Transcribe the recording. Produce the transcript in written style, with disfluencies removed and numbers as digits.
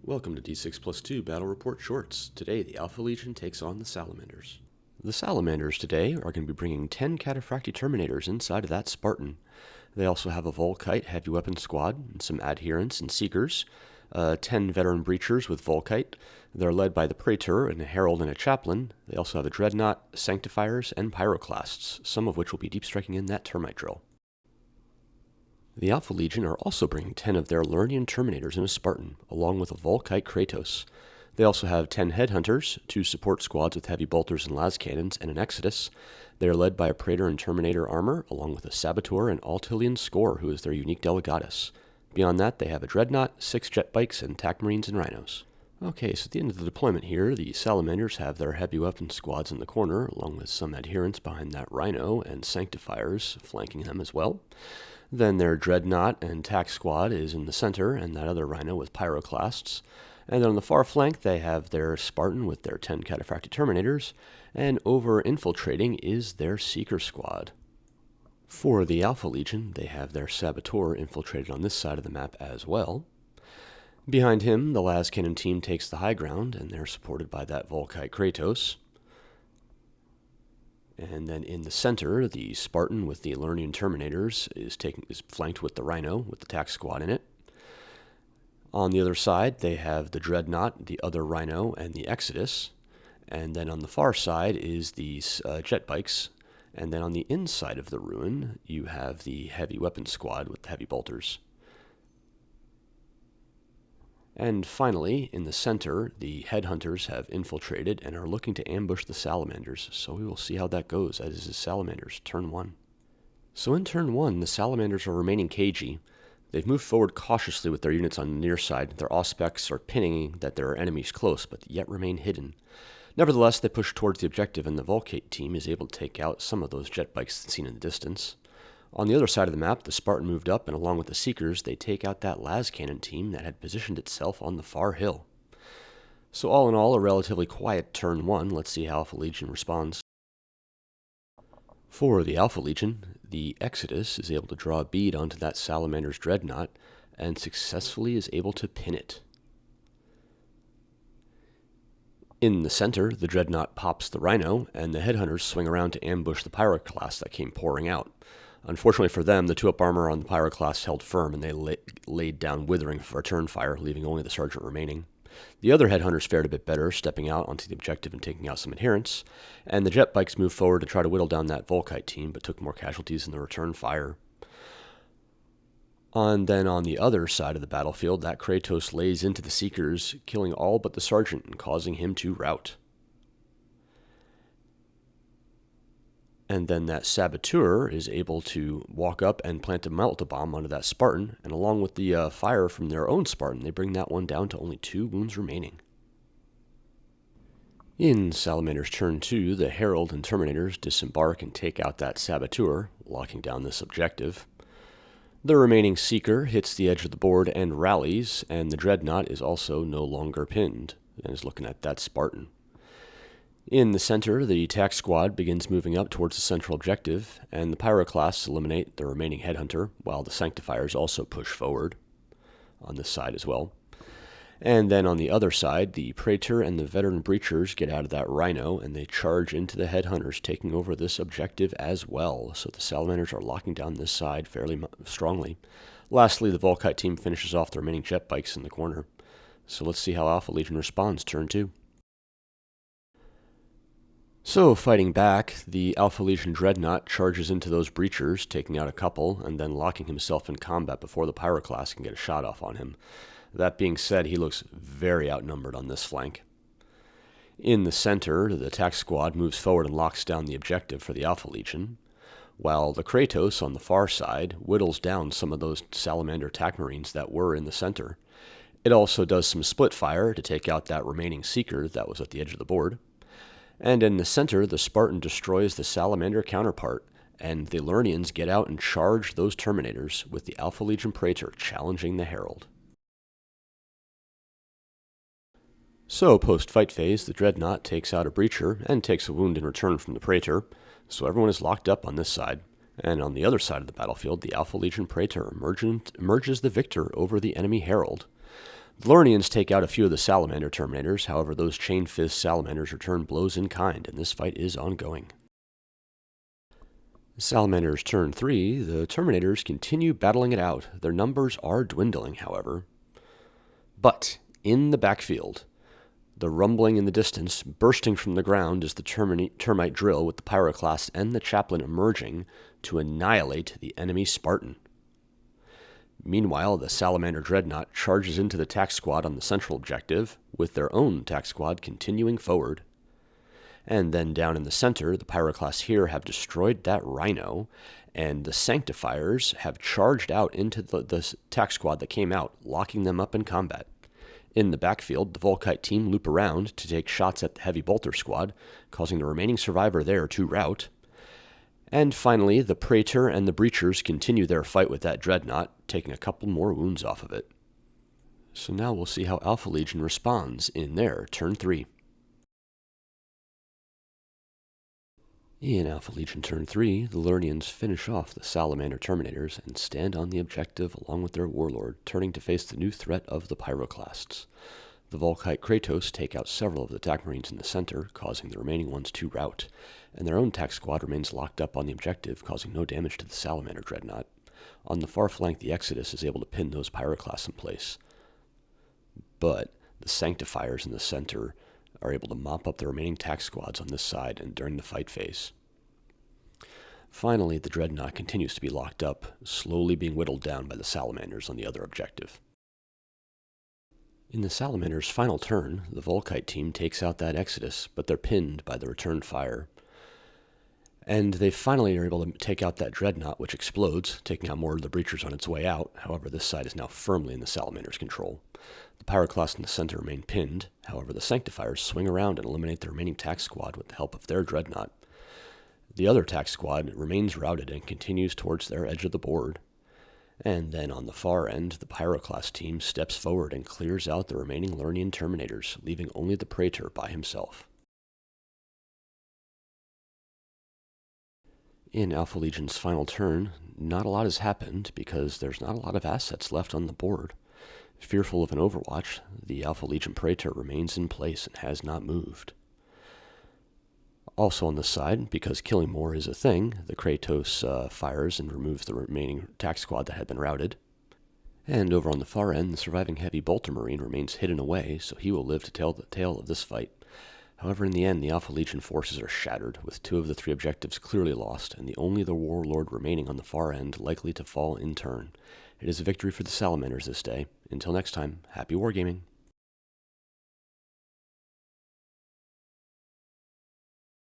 Welcome to D6+2 Battle Report Shorts. Today, the Alpha Legion takes on the Salamanders. The Salamanders today are going to be bringing 10 Cataphractii Terminators inside of that Spartan. They also have a Volkite heavy weapon squad, and some Adherents and Seekers, 10 veteran Breachers with Volkite. They're led by the Praetor and a Herald and a Chaplain. They also have a Dreadnought, Sanctifiers, and Pyroclasts, some of which will be deep striking in that Termite drill. The Alpha Legion are also bringing 10 of their Lernian Terminators in a Spartan, along with a Volkite Kratos. They also have 10 Headhunters, 2 support squads with heavy bolters and las cannons, and an Exodus. They are led by a Praetor and Terminator armor, along with a Saboteur and Altilian Score, who is their unique Delegatus. Beyond that, they have a Dreadnought, 6 jet bikes, and attack marines and rhinos. Okay, so at the end of the deployment here, the Salamanders have their heavy weapon squads in the corner, along with some adherents behind that Rhino and Sanctifiers flanking them as well. Then their Dreadnought and Tac Squad is in the center, and that other Rhino with Pyroclasts. And then on the far flank, they have their Spartan with their 10 Cataphractii Terminators, and over infiltrating is their Seeker Squad. For the Alpha Legion, they have their Saboteur infiltrated on this side of the map as well. Behind him, the las cannon team takes the high ground, and they're supported by that Volkite Kratos. And then in the center, the Spartan with the Lernian Terminators is flanked with the Rhino with the Tac Squad in it. On the other side, they have the Dreadnought, the other Rhino, and the Exodus. And then on the far side is these jet bikes. And then on the inside of the ruin, you have the heavy weapon squad with the heavy bolters. And finally, in the center, the Headhunters have infiltrated and are looking to ambush the Salamanders, so we will see how that goes, as is the Salamanders, turn 1. So in turn 1, the Salamanders are remaining cagey. They've moved forward cautiously with their units on the near side. Their Auspecs are pinning that there are enemies close, but yet remain hidden. Nevertheless, they push towards the objective, and the Volkite team is able to take out some of those jet bikes seen in the distance. On the other side of the map, the Spartan moved up, and along with the Seekers, they take out that las cannon team that had positioned itself on the far hill. So all in all, a relatively quiet turn 1. Let's see how Alpha Legion responds. For the Alpha Legion, the Exodus is able to draw a bead onto that Salamander's Dreadnought, and successfully is able to pin it. In the center, the Dreadnought pops the Rhino, and the Headhunters swing around to ambush the Pyroclast that came pouring out. Unfortunately for them, the 2-up armor on the Pyroclast held firm, and they laid down withering for return fire, leaving only the Sergeant remaining. The other Headhunters fared a bit better, stepping out onto the objective and taking out some adherents, and the jet bikes moved forward to try to whittle down that Volkite team, but took more casualties in the return fire. And then on the other side of the battlefield, that Kratos lays into the Seekers, killing all but the Sergeant and causing him to rout. And then that Saboteur is able to walk up and plant a Molotov-bomb onto that Spartan, and along with the fire from their own Spartan, they bring that one down to only 2 wounds remaining. In Salamander's turn 2, the Herald and Terminators disembark and take out that Saboteur, locking down this objective. The remaining Seeker hits the edge of the board and rallies, and the Dreadnought is also no longer pinned, and is looking at that Spartan. In the center, the Tac Squad begins moving up towards the central objective, and the Pyroclasts eliminate the remaining Headhunter, while the Sanctifiers also push forward on this side as well. And then on the other side, the Praetor and the veteran Breachers get out of that Rhino, and they charge into the Headhunters, taking over this objective as well. So the Salamanders are locking down this side fairly strongly. Lastly, the Volkite team finishes off the remaining jet bikes in the corner. So let's see how Alpha Legion responds, turn 2. So, fighting back, the Alpha Legion Dreadnought charges into those Breachers, taking out a couple, and then locking himself in combat before the Pyroclast can get a shot off on him. That being said, he looks very outnumbered on this flank. In the center, the Tac Squad moves forward and locks down the objective for the Alpha Legion, while the Kratos on the far side whittles down some of those Salamander attack marines that were in the center. It also does some split fire to take out that remaining Seeker that was at the edge of the board. And in the center, the Spartan destroys the Salamander counterpart, and the Lernians get out and charge those Terminators, with the Alpha Legion Praetor challenging the Herald. So, post-fight phase, the Dreadnought takes out a Breacher, and takes a wound in return from the Praetor, so everyone is locked up on this side. And on the other side of the battlefield, the Alpha Legion Praetor emerges the victor over the enemy Herald. The Lurnians take out a few of the Salamander Terminators, however those Chain Fist Salamanders return blows in kind, and this fight is ongoing. Salamanders turn 3, the Terminators continue battling it out. Their numbers are dwindling, however. But in the backfield, the rumbling in the distance, bursting from the ground, is the termite drill with the Pyroclast and the Chaplain emerging to annihilate the enemy Spartan. Meanwhile, the Salamander Dreadnought charges into the tac squad on the central objective, with their own tac squad continuing forward. And then down in the center, the Pyroclasts here have destroyed that Rhino, and the Sanctifiers have charged out into the tac squad that came out, locking them up in combat. In the backfield, the Volkite team loop around to take shots at the Heavy Bolter squad, causing the remaining survivor there to rout. And finally, the Praetor and the Breachers continue their fight with that Dreadnought, taking a couple more wounds off of it. So now we'll see how Alpha Legion responds in their turn 3. In Alpha Legion turn 3, the Lurnians finish off the Salamander Terminators and stand on the objective along with their warlord, turning to face the new threat of the Pyroclasts. The Volkite Kratos take out several of the attack marines in the center, causing the remaining ones to rout, and their own tac squad remains locked up on the objective, causing no damage to the Salamander Dreadnought. On the far flank, the Exodus is able to pin those Pyroclasts in place. But the Sanctifiers in the center are able to mop up the remaining tac squads on this side and during the fight phase. Finally, the Dreadnought continues to be locked up, slowly being whittled down by the Salamanders on the other objective. In the Salamander's final turn, the Volkite team takes out that Exodus, but they're pinned by the return fire. And they finally are able to take out that Dreadnought, which explodes, taking out more of the Breachers on its way out. However, this side is now firmly in the Salamander's control. The Pyroclasts in the center remain pinned. However, the Sanctifiers swing around and eliminate the remaining tac squad with the help of their Dreadnought. The other tac squad remains routed and continues towards their edge of the board. And then on the far end, the Pyroclast team steps forward and clears out the remaining Lurnian Terminators, leaving only the Praetor by himself. In Alpha Legion's final turn, not a lot has happened because there's not a lot of assets left on the board. Fearful of an overwatch, the Alpha Legion Praetor remains in place and has not moved. Also on the side, because killing more is a thing, the Kratos fires and removes the remaining tac squad that had been routed. And over on the far end, the surviving Heavy Bolter Marine remains hidden away, so he will live to tell the tale of this fight. However, in the end, the Alpha Legion forces are shattered, with 2 of the 3 objectives clearly lost, and only the Warlord remaining on the far end likely to fall in turn. It is a victory for the Salamanders this day. Until next time, happy wargaming.